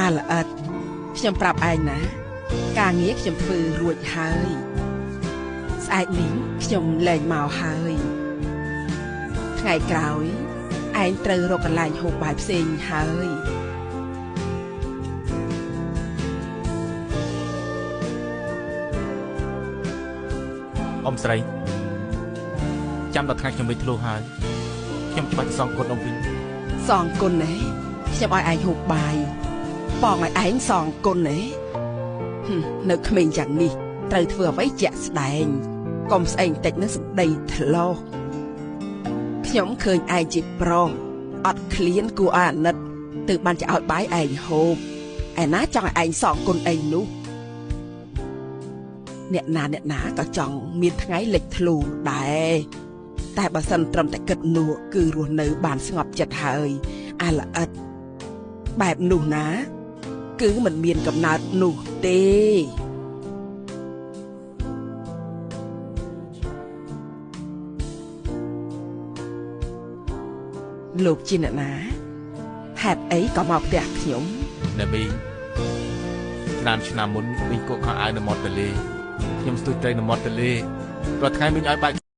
អាល្អិតខ្ញុំប្រាប់ឯងណាការងារខ្ញុំធ្វើរួចហើយស្អែកនេះខ្ញុំលែងមកហើយថ្ងៃក្រោយឯងត្រូវរកកន្លែងហូបបាយផ្សេងហើយអ៊ំស្រីចាំដល់ថ្ងៃខ្ញុំវិញធ្លុះហើយខ្ញុំច្បាច់សងគុណអ៊ំវិញសងគុណណាខ្ញុំឲ្យឯងហូបបាយបងឲ្យឯងសងគុណណានៅក្មេងយ៉ាងនេះត្រូវធ្វើអ្វីជាក់ស្ដែងកុំស្អែងតិចនឹងសម្ដីធ្លោះខ្ញុំឃើញឯងជាប្រុសអត់ឃ្លានគួរឲ្យអាណិតទើបបានจะឲ្យបាយឯងហូបឯណាចង់ឲ្យឯងសងគុណឯងនោះអ្នកណាក៏ចង់មានថ្ងៃលេចធ្លូដែរតែបើសិនត្រឹមតែគិតនោះគឺរស់នៅបានស្ងប់ចិត្តហើយអាល្អិតបែបនោះណាគឺមិនមានកំណើតនោះទេលោកជាអ្នកណាហេតុអីក៏មកផ្ទះខ្ញុំណាមីឆ្នាំមុនមីងគក់ខោអាវនៅមាត់ទន្លេខ្ញុំស្ទុយត្រីនៅមាត់ទន្លេរាល់ថ្ងៃមីងឲ្យបាយ